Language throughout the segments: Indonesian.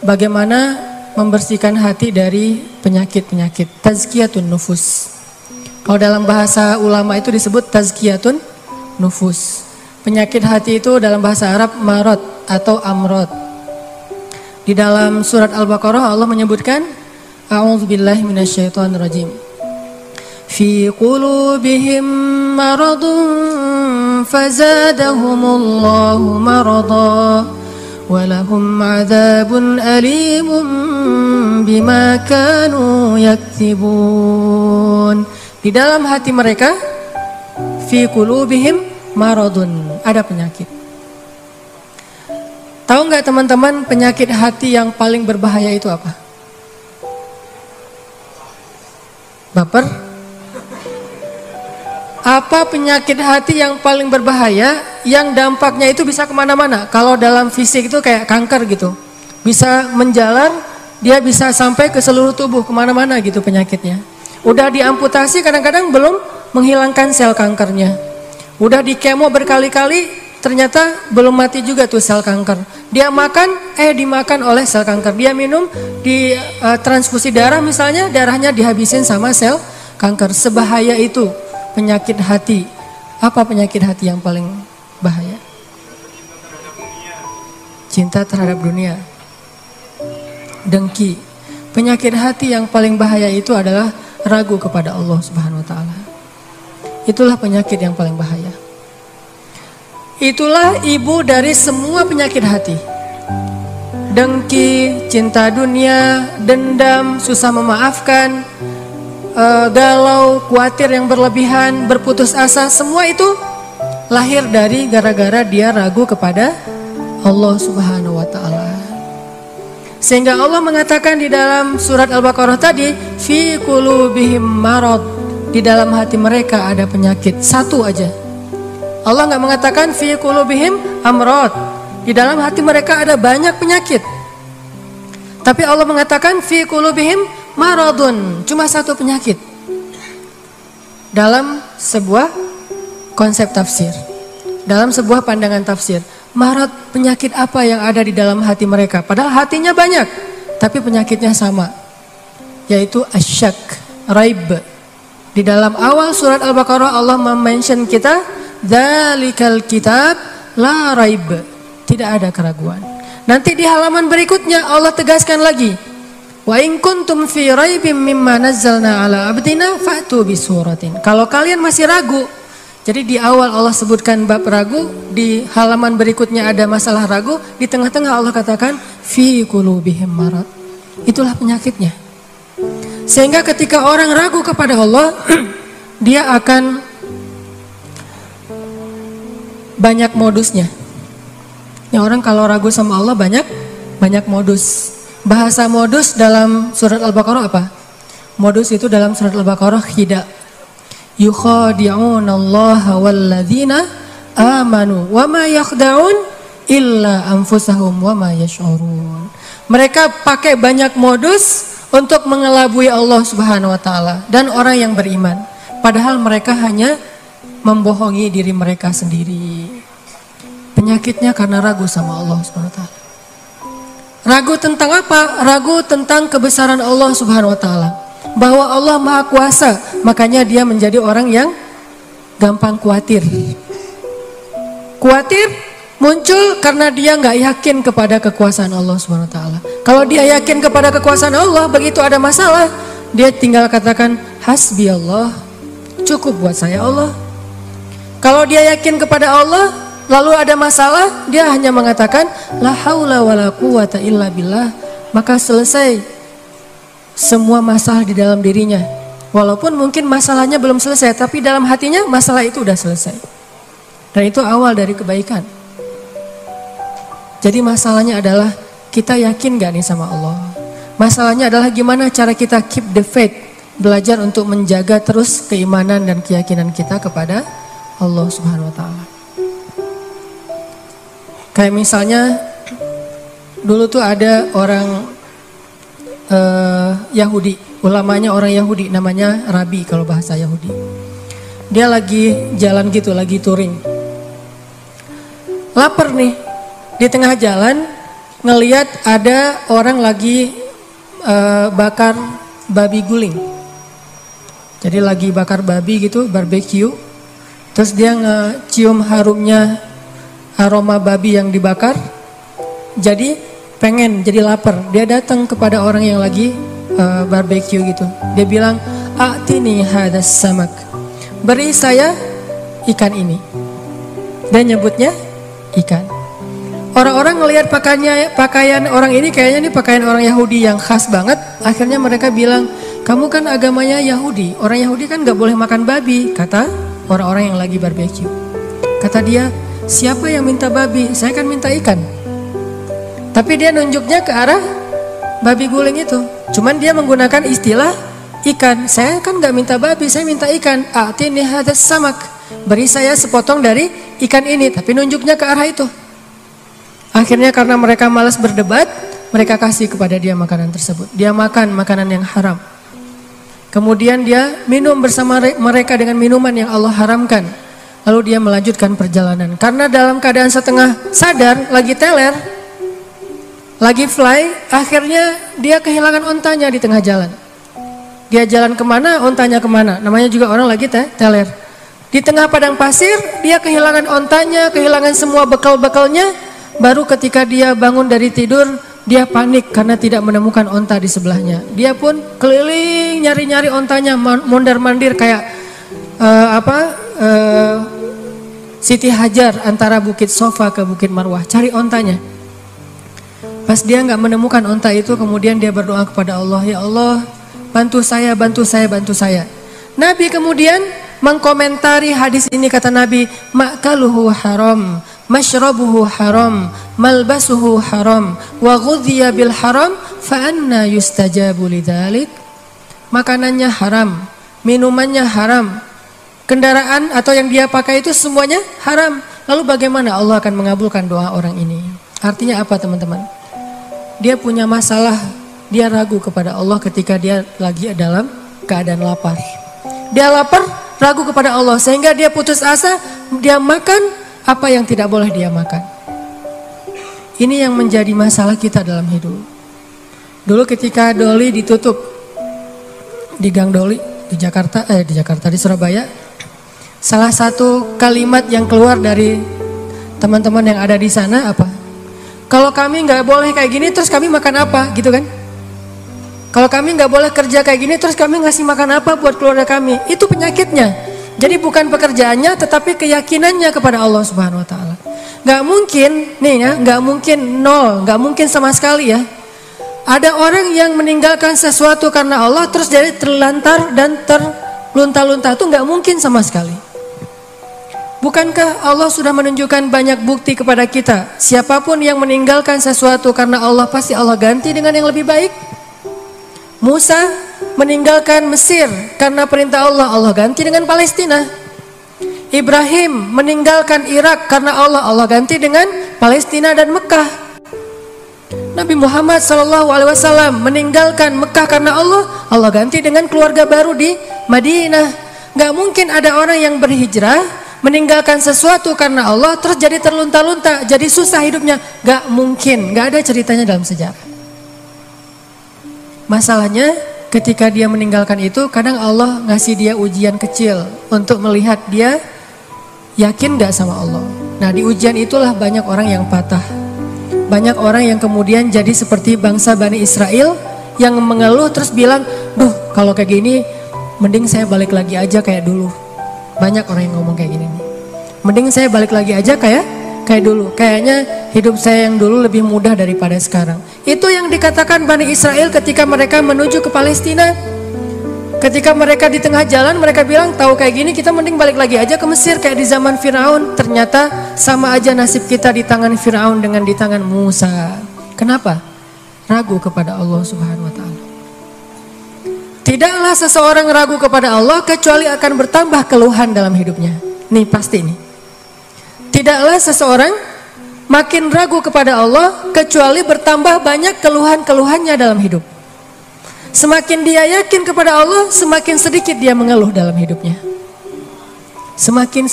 bagaimana membersihkan hati dari penyakit-penyakit. Tazkiyatun nufus. Kalau dalam bahasa ulama itu disebut tazkiyatun nufus. Penyakit hati itu dalam bahasa Arab marad atau amrad. Di dalam surat Al-Baqarah Allah menyebutkan a'udzubillahi minasyaitonirrajim. Fi qulubihim maradun fazadahumullahu marada walahum 'adzabun alimun bima kanu yaktibun. Di dalam hati mereka fi qulubihim maradun, ada penyakit. Tahu nggak teman-teman penyakit hati yang paling berbahaya itu apa? Baper? Apa penyakit hati yang paling berbahaya yang dampaknya itu bisa kemana-mana? Kalau dalam fisik itu kayak kanker gitu. Bisa menjalar, dia bisa sampai ke seluruh tubuh kemana-mana gitu penyakitnya. Udah diamputasi kadang-kadang belum menghilangkan sel kankernya. Udah di kemo berkali-kali ternyata belum mati juga tuh sel kanker. Dia makan, dimakan oleh sel kanker. Dia minum, di transfusi darah misalnya, darahnya dihabisin sama sel kanker. Sebahaya itu penyakit hati. Apa penyakit hati yang paling bahaya? Cinta terhadap dunia. Dengki. Penyakit hati yang paling bahaya itu adalah ragu kepada Allah Subhanahu wa taala. Itulah penyakit yang paling bahaya. Itulah ibu dari semua penyakit hati. Dengki, cinta dunia, dendam, susah memaafkan, galau, khawatir yang berlebihan, berputus asa, semua itu lahir dari gara-gara dia ragu kepada Allah Subhanahu wa taala. Sehingga Allah mengatakan di dalam surat Al-Baqarah tadi, fi qulubihim marad, di dalam hati mereka ada penyakit. Satu aja. Allah nggak mengatakan fi qulubihim amrad, di dalam hati mereka ada banyak penyakit. Tapi Allah mengatakan fi qulubihim maradun, cuma satu penyakit. Dalam sebuah konsep tafsir, dalam sebuah pandangan tafsir, marad, penyakit apa yang ada di dalam hati mereka? Padahal hatinya banyak, tapi penyakitnya sama, yaitu asyak, raib. Di dalam awal surat Al-Baqarah Allah mention kita, dzalikal kitab la raib, tidak ada keraguan. Nanti di halaman berikutnya Allah tegaskan lagi, wa in kuntum fi raibim mimma nazzalna ala abdina fa'tu bisuratin. Kalau kalian masih ragu, jadi di awal Allah sebutkan bab ragu, di halaman berikutnya ada masalah ragu, di tengah-tengah Allah katakan fi qulubihim marad. Itulah penyakitnya. Sehingga ketika orang ragu kepada Allah, dia akan banyak modusnya. Ya, orang kalau ragu sama Allah banyak modus. Bahasa modus dalam surat Al-Baqarah apa? Modus itu dalam surat Al-Baqarah khida. Yukhadi'unallaha walladzina amanu wa ma yakhda'un illa anfusahum wa ma yash'urun. Mereka pakai banyak modus untuk mengelabui Allah Subhanahu wa taala dan orang yang beriman. Padahal mereka hanya membohongi diri mereka sendiri. Penyakitnya karena ragu sama Allah Subhanahu wa taala. Ragu tentang apa? Ragu tentang kebesaran Allah Subhanahu wa taala. Bahwa Allah Maha Kuasa, makanya dia menjadi orang yang gampang khawatir. Khawatir muncul karena dia nggak yakin kepada kekuasaan Allah Subhanahu wa taala. Kalau dia yakin kepada kekuasaan Allah, begitu ada masalah, dia tinggal katakan hasbi Allah, cukup buat saya Allah. Kalau dia yakin kepada Allah, lalu ada masalah, dia hanya mengatakan la haula wala quwata illa billah, maka selesai semua masalah di dalam dirinya. Walaupun mungkin masalahnya belum selesai, tapi dalam hatinya masalah itu udah selesai. Dan itu awal dari kebaikan. Jadi masalahnya adalah kita yakin gak nih sama Allah. Masalahnya adalah gimana cara kita keep the faith, belajar untuk menjaga terus keimanan dan keyakinan kita kepada Allah Subhanahu wa taala. Kayak misalnya dulu tuh ada orang Yahudi, ulamanya orang Yahudi, namanya Rabi kalau bahasa Yahudi. Dia lagi jalan gitu, lagi touring. Lapar nih, di tengah jalan ngelihat ada orang lagi bakar babi guling. Jadi lagi bakar babi gitu, barbecue. Terus dia ngecium harumnya aroma babi yang dibakar. Jadi pengen, jadi lapar. Dia datang kepada orang yang lagi barbecue gitu. Dia bilang, "A'tini hadas samak." Beri saya ikan ini. Dan nyebutnya ikan. Orang-orang ngelihat pakaian orang ini, kayaknya ini pakaian orang Yahudi yang khas banget. Akhirnya mereka bilang, "Kamu kan agamanya Yahudi. Orang Yahudi kan gak boleh makan babi," kata orang-orang yang lagi barbecue. Kata dia, "Siapa yang minta babi? Saya kan minta ikan." Tapi dia nunjuknya ke arah babi guling itu. Cuman dia menggunakan istilah ikan. "Saya kan gak minta babi, saya minta ikan. A'tini hadas samak." Beri saya sepotong dari ikan ini. Tapi nunjuknya ke arah itu. Akhirnya karena mereka malas berdebat, mereka kasih kepada dia makanan tersebut. Dia makan makanan yang haram. Kemudian dia minum bersama mereka dengan minuman yang Allah haramkan. Lalu dia melanjutkan perjalanan. Karena dalam keadaan setengah sadar, lagi teler, lagi fly, akhirnya dia kehilangan ontanya di tengah jalan. Dia jalan kemana, ontanya kemana. Namanya juga orang lagi teler. Di tengah padang pasir, dia kehilangan ontanya, kehilangan semua bekal-bekalnya. Baru ketika dia bangun dari tidur, dia panik karena tidak menemukan onta di sebelahnya. Dia pun keliling nyari-nyari ontanya, mondar-mandir kayak Siti Hajar antara Bukit Sofa ke Bukit Marwah, cari ontanya. Pas dia nggak menemukan onta itu, kemudian dia berdoa kepada Allah, "Ya Allah, bantu saya, bantu saya, bantu saya." Nabi kemudian mengkomentari hadis ini, kata Nabi, "Ma'kaluhu haram, mashrabuhu haram, malbasuhu haram, wa ghudhiya bil haram, fa anna yustajabu lidzalik." Makanannya haram, minumannya haram, kendaraan atau yang dia pakai itu semuanya haram. Lalu bagaimana Allah akan mengabulkan doa orang ini? Artinya apa, teman-teman? Dia punya masalah, dia ragu kepada Allah ketika dia lagi dalam keadaan lapar. Dia lapar, ragu kepada Allah, sehingga dia putus asa, dia makan apa yang tidak boleh dia makan. Ini yang menjadi masalah kita dalam hidup. Dulu ketika Doli ditutup di Gang Doli di Jakarta di Surabaya, salah satu kalimat yang keluar dari teman-teman yang ada di sana apa? "Kalau kami nggak boleh kayak gini, terus kami makan apa?" Gitu kan? "Kalau kami nggak boleh kerja kayak gini, terus kami ngasih makan apa buat keluarga kami?" Itu penyakitnya. Jadi bukan pekerjaannya, tetapi keyakinannya kepada Allah Subhanahu Wa Taala. Gak mungkin, nih ya, gak mungkin nol, gak mungkin sama sekali ya. Ada orang yang meninggalkan sesuatu karena Allah, terus jadi terlantar dan terlunta-lunta, itu gak mungkin sama sekali. Bukankah Allah sudah menunjukkan banyak bukti kepada kita? Siapapun yang meninggalkan sesuatu karena Allah, pasti Allah ganti dengan yang lebih baik. Musa meninggalkan Mesir karena perintah Allah, Allah ganti dengan Palestina. Ibrahim meninggalkan Irak karena Allah, Allah ganti dengan Palestina dan Mekah. Nabi Muhammad SAW meninggalkan Mekah karena Allah, Allah ganti dengan keluarga baru di Madinah. Gak mungkin ada orang yang berhijrah meninggalkan sesuatu karena Allah terus jadi terlunta-lunta, jadi susah hidupnya. Gak mungkin, gak ada ceritanya dalam sejarah. Masalahnya ketika dia meninggalkan itu, kadang Allah ngasih dia ujian kecil untuk melihat dia yakin gak sama Allah. Nah, di ujian itulah banyak orang yang patah. Banyak orang yang kemudian jadi seperti bangsa Bani Israel yang mengeluh terus bilang, "Duh, kalau kayak gini mending saya balik lagi aja kayak dulu." Banyak orang yang ngomong kayak gini nih. "Mending saya balik lagi aja kayak dulu. Kayaknya hidup saya yang dulu lebih mudah daripada sekarang." Itu yang dikatakan Bani Israel ketika mereka menuju ke Palestina. Ketika mereka di tengah jalan, mereka bilang, "Tahu kayak gini kita mending balik lagi aja ke Mesir kayak di zaman Firaun." Ternyata sama aja nasib kita di tangan Firaun dengan di tangan Musa. Kenapa? Ragu kepada Allah Subhanahu Wa Taala. Tidaklah seseorang ragu kepada Allah kecuali akan bertambah keluhan dalam hidupnya. Nih pasti nih. Tidaklah seseorang makin ragu kepada Allah kecuali bertambah banyak keluhan-keluhannya dalam hidup. Semakin dia yakin kepada Allah, semakin sedikit dia mengeluh dalam hidupnya. Semakin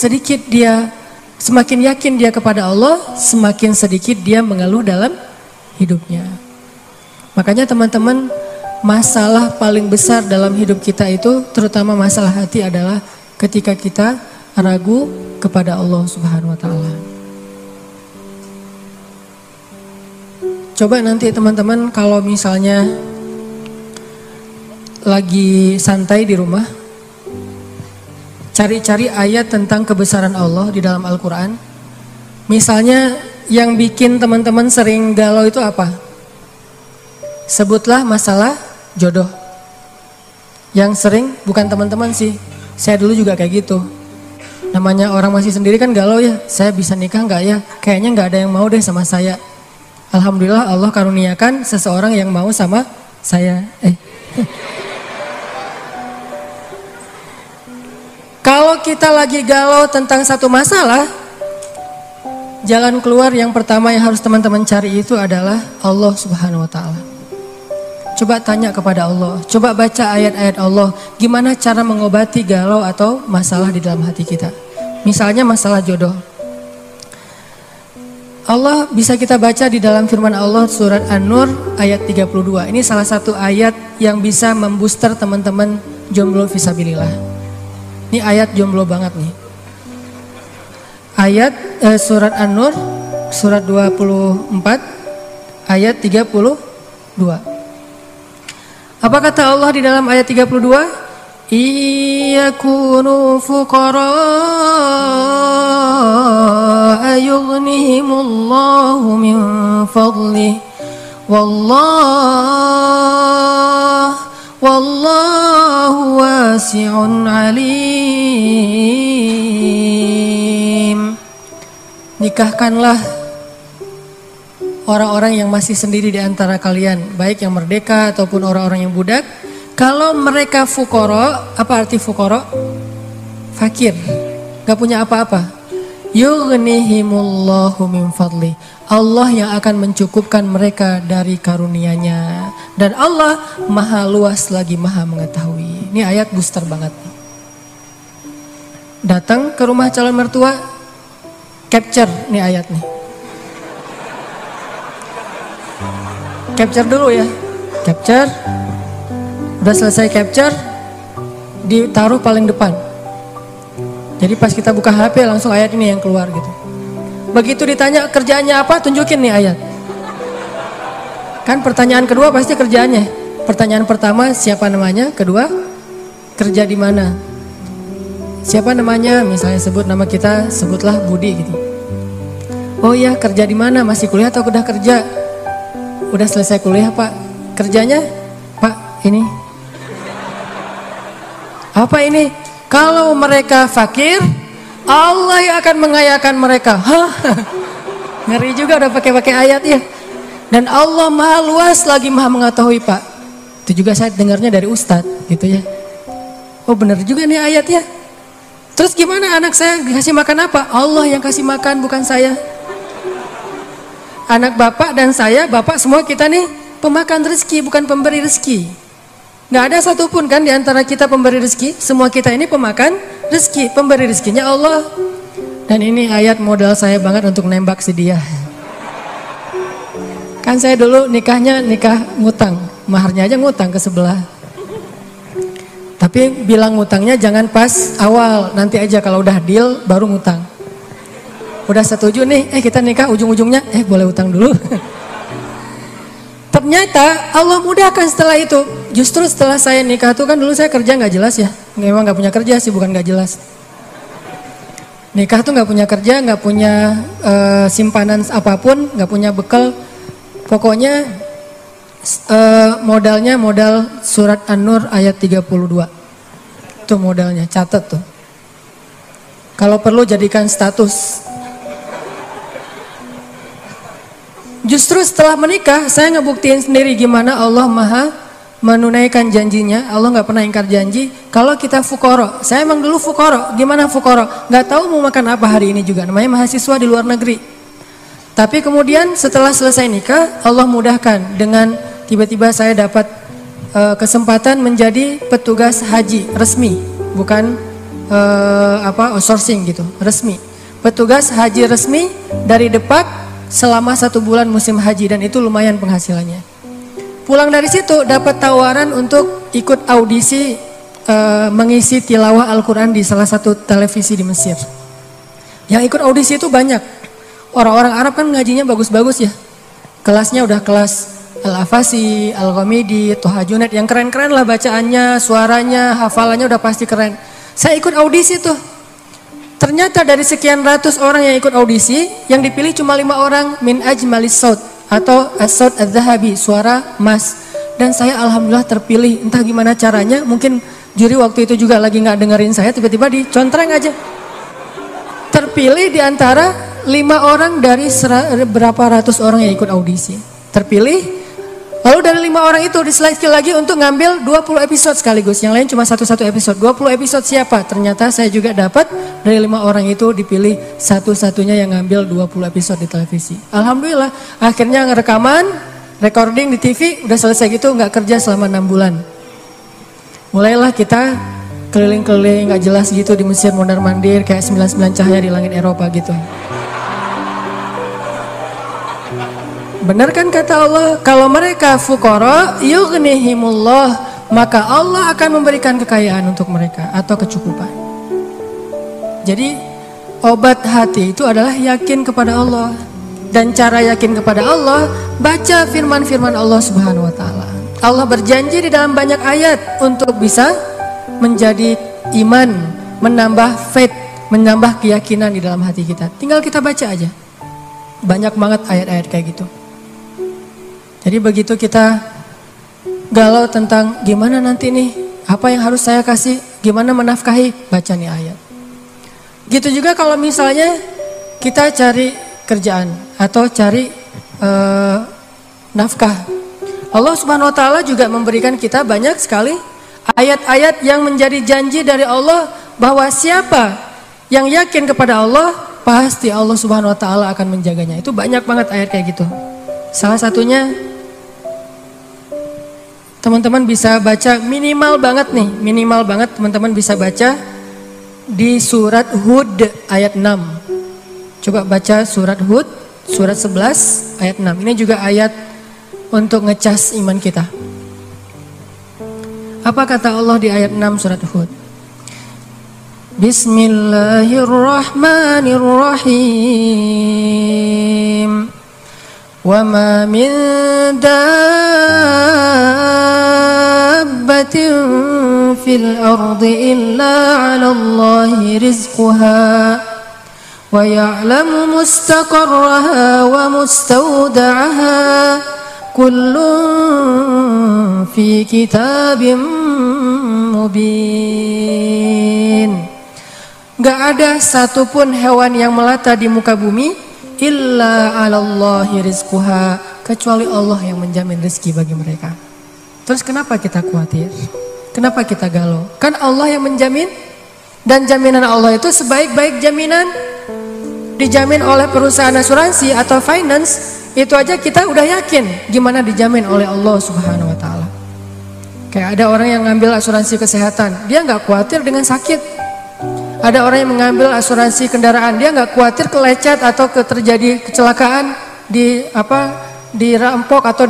yakin dia kepada Allah, semakin sedikit dia mengeluh dalam hidupnya. Makanya teman-teman, masalah paling besar dalam hidup kita itu, terutama masalah hati, adalah ketika kita ragu kepada Allah Subhanahu wa Ta'ala. Coba nanti teman-teman kalau misalnya lagi santai di rumah, cari-cari ayat tentang kebesaran Allah di dalam Al-Quran. Misalnya yang bikin teman-teman sering galau itu apa? Sebutlah masalah jodoh. Yang sering, bukan teman-teman sih, saya dulu juga kayak gitu. Namanya orang masih sendiri kan galau ya, saya bisa nikah nggak ya? Kayaknya nggak ada yang mau deh sama saya. Alhamdulillah Allah karuniakan seseorang yang mau sama saya. Kalau kita lagi galau tentang satu masalah, jalan keluar yang pertama yang harus teman-teman cari itu adalah Allah Subhanahu wa Ta'ala. Coba tanya kepada Allah, coba baca ayat-ayat Allah, gimana cara mengobati galau atau masalah di dalam hati kita. Misalnya masalah jodoh. Allah bisa kita baca di dalam firman Allah surat An-Nur ayat 32. Ini salah satu ayat yang bisa membooster teman-teman jomblo fisabilillah. Ini ayat jomblo banget nih. Ayat surat An-Nur surat 24 ayat 32. Apa kata Allah di dalam ayat 32? Iyakunu fuqara yughnihimullahu min fadlih wallahu wasi'un alim. Nikahkanlah orang-orang yang masih sendiri di antara kalian, baik yang merdeka ataupun orang-orang yang budak. Kalau mereka fukoro, apa arti fukoro? Fakir, gak punya apa-apa. Yughnihimullahu min fadli. Allah yang akan mencukupkan mereka dari karunia-Nya. Dan Allah maha luas lagi maha mengetahui. Ini ayat booster banget nih. Datang ke rumah calon mertua, capture nih ayat nih. Capture dulu ya, capture. Udah selesai capture, ditaruh paling depan. Jadi pas kita buka HP langsung ayat ini yang keluar gitu. Begitu ditanya kerjaannya apa, tunjukin nih ayat. Kan pertanyaan kedua pasti kerjaannya. Pertanyaan pertama siapa namanya, kedua kerja di mana. Siapa namanya, misalnya sebut nama kita, sebutlah Budi gitu. Oh iya, kerja di mana, masih kuliah atau udah kerja? Udah selesai kuliah Pak. Kerjanya Pak ini. Apa ini? Kalau mereka fakir, Allah yang akan mengayakan mereka. Hah? Ngeri juga udah pakai ayat ya. Dan Allah maha luas lagi maha mengetahui Pak. Itu juga saya dengarnya dari Ustadz gitu ya. Oh benar juga nih ayat ya. Terus gimana anak saya dikasih makan apa? Allah yang kasih makan bukan saya. Anak bapak dan saya, bapak semua kita nih pemakan rezeki bukan pemberi rezeki. Nggak ada satupun kan di antara kita pemberi rezeki. Semua kita ini pemakan rezeki. Pemberi rezekinya Allah. Dan ini ayat modal saya banget untuk nembak si dia. Kan saya dulu nikahnya nikah ngutang. Maharnya aja ngutang ke sebelah. Tapi bilang ngutangnya jangan pas awal. Nanti aja kalau udah deal baru ngutang. Udah setuju nih, kita nikah ujung-ujungnya, boleh utang dulu. Ternyata Allah mudahkan setelah itu. Justru setelah saya nikah tuh kan dulu saya kerja nggak jelas ya. Memang nggak punya kerja sih, bukan nggak jelas. Nikah tuh nggak punya kerja, nggak punya simpanan apapun, nggak punya bekal. Pokoknya modalnya modal surat An-Nur ayat 32. Itu modalnya, catat tuh. Kalau perlu jadikan status. Justru setelah menikah saya ngebuktiin sendiri gimana Allah maha menunaikan janjinya. Allah gak pernah ingkar janji. Kalau kita fukoro, saya emang dulu fukoro. Gimana fukoro? Gak tahu mau makan apa hari ini juga. Namanya mahasiswa di luar negeri. Tapi kemudian setelah selesai nikah Allah mudahkan dengan tiba-tiba saya dapat kesempatan menjadi petugas haji resmi. Bukan outsourcing gitu, resmi. Petugas haji resmi dari Depak selama 1 bulan musim haji, dan itu lumayan penghasilannya. Pulang dari situ dapat tawaran untuk ikut audisi mengisi tilawah Al-Quran di salah satu televisi di Mesir. Yang ikut audisi itu banyak. Orang-orang Arab kan ngajinya bagus-bagus ya. Kelasnya udah kelas Al-Afasi, Al-Ghamidi, Toha Junaid, yang keren-keren lah bacaannya, suaranya, hafalannya udah pasti keren. Saya ikut audisi tuh. Ternyata dari sekian ratus orang yang ikut audisi, yang dipilih cuma 5 orang min ajmalis saut atau as-saut adz-dzahabi, suara emas. Dan saya alhamdulillah terpilih. Entah gimana caranya, mungkin juri waktu itu juga lagi nggak dengerin saya, tiba-tiba dicontreng aja. Terpilih di antara 5 orang dari berapa ratus orang yang ikut audisi. Terpilih. Lalu dari 5 orang itu diseleksi lagi untuk ngambil 20 episode sekaligus. Yang lain cuma satu episode. 20 episode siapa? Ternyata saya juga dapat dari 5 orang itu dipilih satu-satunya yang ngambil 20 episode di televisi. Alhamdulillah. Akhirnya ngerekaman, recording di TV, udah selesai gitu, nggak kerja selama 6 bulan. Mulailah kita keliling-keliling nggak jelas gitu di Mesir, mondar-mandir kayak 99 cahaya di langit Eropa gitu. Benar kan kata Allah, kalau mereka fuqara yughnihimullah, maka Allah akan memberikan kekayaan untuk mereka atau kecukupan. Jadi obat hati itu adalah yakin kepada Allah. Dan cara yakin kepada Allah, baca firman-firman Allah Subhanahu wa taala. Allah berjanji di dalam banyak ayat untuk bisa menjadi iman, menambah faith, menambah keyakinan di dalam hati kita. Tinggal kita baca aja. Banyak banget ayat-ayat kayak gitu. Jadi begitu kita galau tentang gimana nanti nih, apa yang harus saya kasih, gimana menafkahi, baca nih ayat. Gitu juga kalau misalnya kita cari kerjaan atau cari nafkah. Allah Subhanahu wa taala juga memberikan kita banyak sekali ayat-ayat yang menjadi janji dari Allah bahwa siapa yang yakin kepada Allah, pasti Allah Subhanahu wa taala akan menjaganya. Itu banyak banget ayat kayak gitu. Salah satunya teman-teman bisa baca minimal banget teman-teman bisa baca di surat Hud ayat 6. Coba baca surat Hud, surat 11 ayat 6. Ini juga ayat untuk ngecas iman kita. Apa kata Allah di ayat 6 surat Hud? Bismillahirrahmanirrahim. Wa ma min dabbatin fil ardi illa 'ala Allahi rizquha wa ya'lamu mustaqarraha wa mustawda'aha kullun fi kitabim mubin. Gak ada satupun hewan yang melata di muka bumi illa 'alallahi rizquha, kecuali Allah yang menjamin rezeki bagi mereka. Terus kenapa kita khawatir? Kenapa kita galau? Kan Allah yang menjamin, dan jaminan Allah itu sebaik-baik jaminan. Dijamin oleh perusahaan asuransi atau finance, itu aja kita udah yakin gimana dijamin oleh Allah Subhanahu wa taala. Kayak ada orang yang ngambil asuransi kesehatan, dia nggak khawatir dengan sakit. Ada orang yang mengambil asuransi kendaraan, dia nggak khawatir kelecet atau terjadi kecelakaan, dirampok atau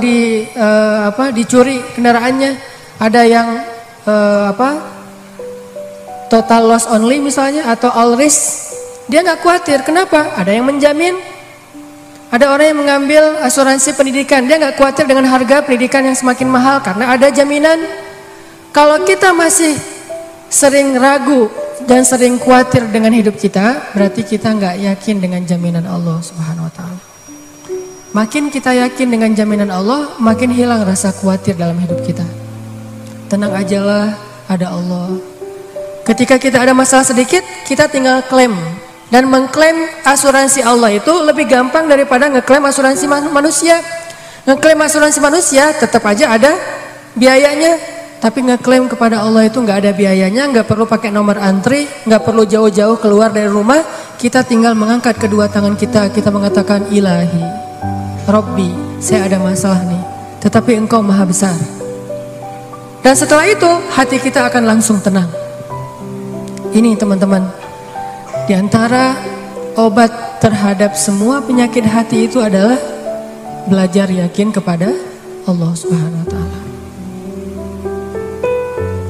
dicuri kendaraannya. Ada yang total loss only misalnya atau all risk, dia nggak khawatir. Kenapa? Ada yang menjamin. Ada orang yang mengambil asuransi pendidikan, dia nggak khawatir dengan harga pendidikan yang semakin mahal karena ada jaminan. Kalau kita masih sering ragu dan sering khawatir dengan hidup kita, berarti kita nggak yakin dengan jaminan Allah Subhanahu wa taala. Makin kita yakin dengan jaminan Allah, makin hilang rasa khawatir dalam hidup kita. Tenang ajalah, ada Allah. Ketika kita ada masalah sedikit, kita tinggal klaim. Dan mengklaim asuransi Allah itu lebih gampang daripada ngeklaim asuransi manusia. Ngeklaim asuransi manusia tetap aja ada biayanya. Tapi ngeklaim kepada Allah itu nggak ada biayanya, nggak perlu pakai nomor antri, nggak perlu jauh-jauh keluar dari rumah. Kita tinggal mengangkat kedua tangan kita, kita mengatakan Ilahi, Robbi, saya ada masalah nih, tetapi Engkau maha besar. Dan setelah itu hati kita akan langsung tenang. Ini teman-teman, di antara obat terhadap semua penyakit hati itu adalah belajar yakin kepada Allah Subhanahu wa taala.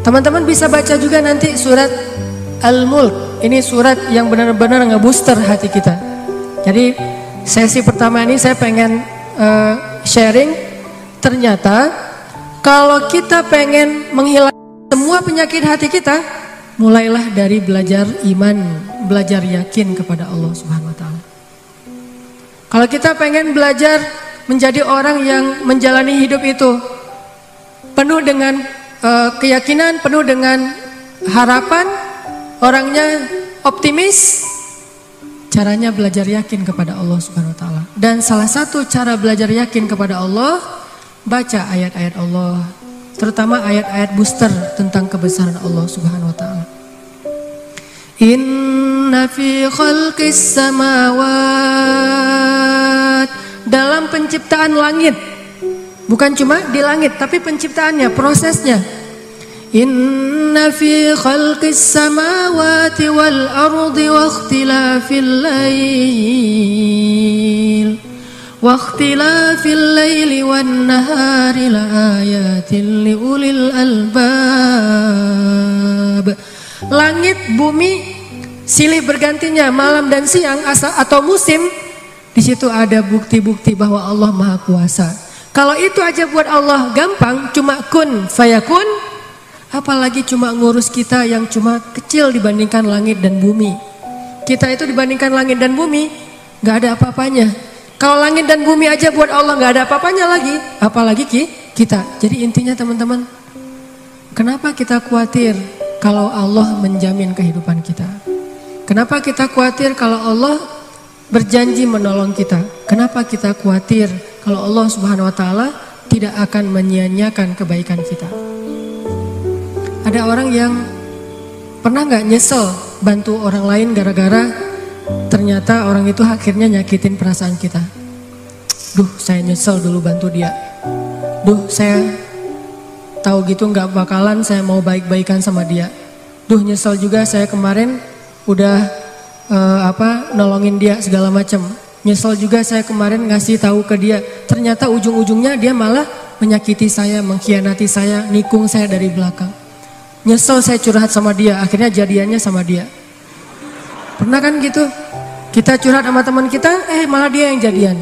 Teman-teman bisa baca juga nanti surat Al-Mulk. Ini surat yang benar-benar ngebooster hati kita. Jadi sesi pertama ini saya pengen sharing. Ternyata kalau kita pengen menghilangkan semua penyakit hati kita, mulailah dari belajar iman, belajar yakin kepada Allah Subhanahu wa taala. Kalau kita pengen belajar menjadi orang yang menjalani hidup itu penuh dengan keyakinan, penuh dengan harapan, orangnya optimis, caranya belajar yakin kepada Allah Subhanahu wa taala. Dan salah satu cara belajar yakin kepada Allah, baca ayat-ayat Allah, terutama ayat-ayat booster tentang kebesaran Allah Subhanahu wa taala. Inna fi khalqis samawat, dalam penciptaan langit, bukan cuma di langit tapi penciptaannya, prosesnya. Inna fi khalqis samawati wal ardi wa ikhtilafil laili wan nahari la ayatin li ulil albab. Langit, bumi, silih bergantinya malam dan siang atau musim, di situ ada bukti-bukti bahwa Allah Maha Kuasa. Kalau itu aja buat Allah gampang, cuma kun fayakun, apalagi cuma ngurus kita yang cuma kecil dibandingkan langit dan bumi. Kita itu dibandingkan langit dan bumi gak ada apa-apanya. Kalau langit dan bumi aja buat Allah gak ada apa-apanya lagi, apalagi kita. Jadi intinya teman-teman, kenapa kita khawatir kalau Allah menjamin kehidupan kita? Kenapa kita khawatir kalau Allah berjanji menolong kita? Kenapa kita khawatir kalau Allah Subhanahu wa taala tidak akan menyia-nyiakan kebaikan kita? Ada orang yang pernah gak nyesel bantu orang lain gara-gara ternyata orang itu akhirnya nyakitin perasaan kita? Duh, saya nyesel dulu bantu dia. Duh, saya tahu gitu gak bakalan saya mau baik-baikan sama dia. Duh, nyesel juga saya kemarin udah nolongin dia segala macam. Nyesel juga saya kemarin ngasih tahu ke dia. Ternyata ujung-ujungnya dia malah menyakiti saya, mengkhianati saya, nikung saya dari belakang. Nyesel saya curhat sama dia, akhirnya jadiannya sama dia. Pernah kan gitu? Kita curhat sama teman kita, malah dia yang jadian.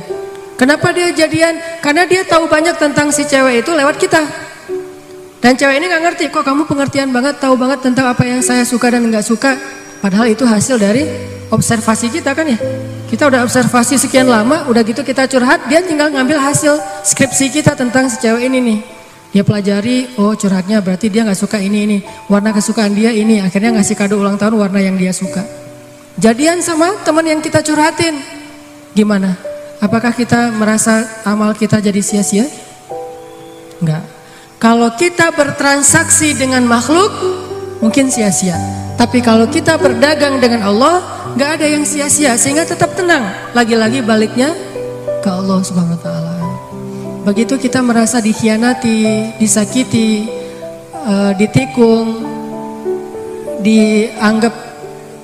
Kenapa dia jadian? Karena dia tahu banyak tentang si cewek itu lewat kita. Dan cewek ini gak ngerti, kok kamu pengertian banget, tahu banget tentang apa yang saya suka dan gak suka. Padahal itu hasil dari observasi kita kan ya. Kita udah observasi sekian lama, udah gitu kita curhat, dia tinggal ngambil hasil skripsi kita tentang si cewek ini nih. Dia pelajari, oh curhatnya berarti dia gak suka ini. Warna kesukaan dia ini, akhirnya ngasih kado ulang tahun warna yang dia suka. Jadian sama teman yang kita curhatin. Gimana? Apakah kita merasa amal kita jadi sia-sia? Enggak. Kalau kita bertransaksi dengan makhluk, mungkin sia-sia. Tapi kalau kita berdagang dengan Allah, enggak ada yang sia-sia, sehingga tetap tenang. Lagi-lagi baliknya ke Allah Subhanahu wa taala. Begitu kita merasa dikhianati, disakiti, ditikung, dianggap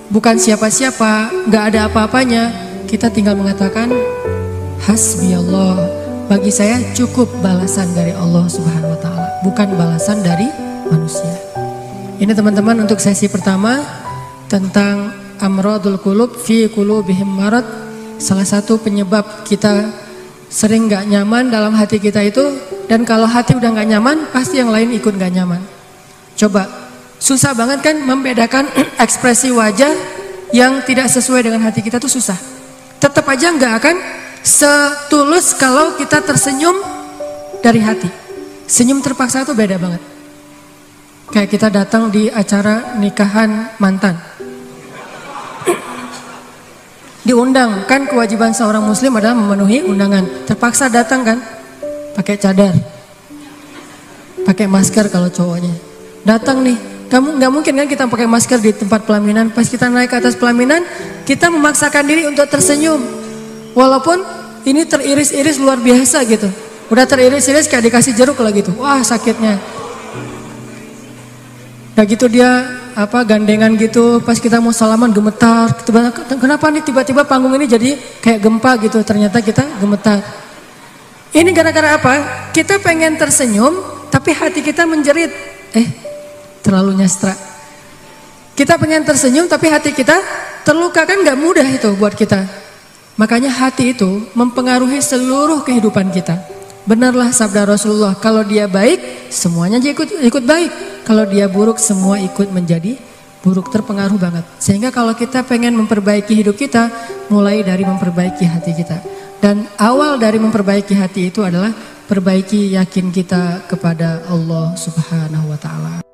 bukan siapa-siapa, gak ada apa-apanya, kita tinggal mengatakan hasbi Allah, bagi saya cukup balasan dari Allah Subhanahu wa taala, bukan balasan dari manusia. Ini teman-teman untuk sesi pertama tentang amradul qulub fi qulubihim marad. Salah satu penyebab kita sering gak nyaman dalam hati kita itu, dan kalau hati udah gak nyaman, pasti yang lain ikut gak nyaman. Coba, susah banget kan membedakan ekspresi wajah yang tidak sesuai dengan hati kita tuh susah. Tetap aja gak akan setulus kalau kita tersenyum dari hati. Senyum terpaksa tuh beda banget. Kayak kita datang di acara nikahan mantan. Diundang, kan kewajiban seorang muslim adalah memenuhi undangan. Terpaksa datang kan, pakai cadar, pakai masker kalau cowoknya. Datang nih, kamu nggak mungkin kan kita pakai masker di tempat pelaminan. Pas kita naik ke atas pelaminan, kita memaksakan diri untuk tersenyum. Walaupun ini teriris-iris luar biasa gitu. Udah teriris-iris kayak dikasih jeruk lah gitu. Wah sakitnya. Udah gitu dia gandengan gitu, pas kita mau salaman gemetar. Kenapa nih tiba-tiba panggung ini jadi kayak gempa gitu? Ternyata kita gemetar. Ini gara-gara apa? Kita pengen tersenyum, tapi hati kita menjerit. Terlalu nyastra. Kita pengen tersenyum, tapi hati kita terluka, kan gak mudah itu buat kita. Makanya hati itu mempengaruhi seluruh kehidupan kita. Benarlah sabda Rasulullah, kalau dia baik, semuanya ikut baik. Kalau dia buruk, semua ikut menjadi buruk, terpengaruh banget. Sehingga kalau kita pengen memperbaiki hidup kita, mulai dari memperbaiki hati kita. Dan awal dari memperbaiki hati itu adalah perbaiki yakin kita kepada Allah Subhanahu wa Ta'ala.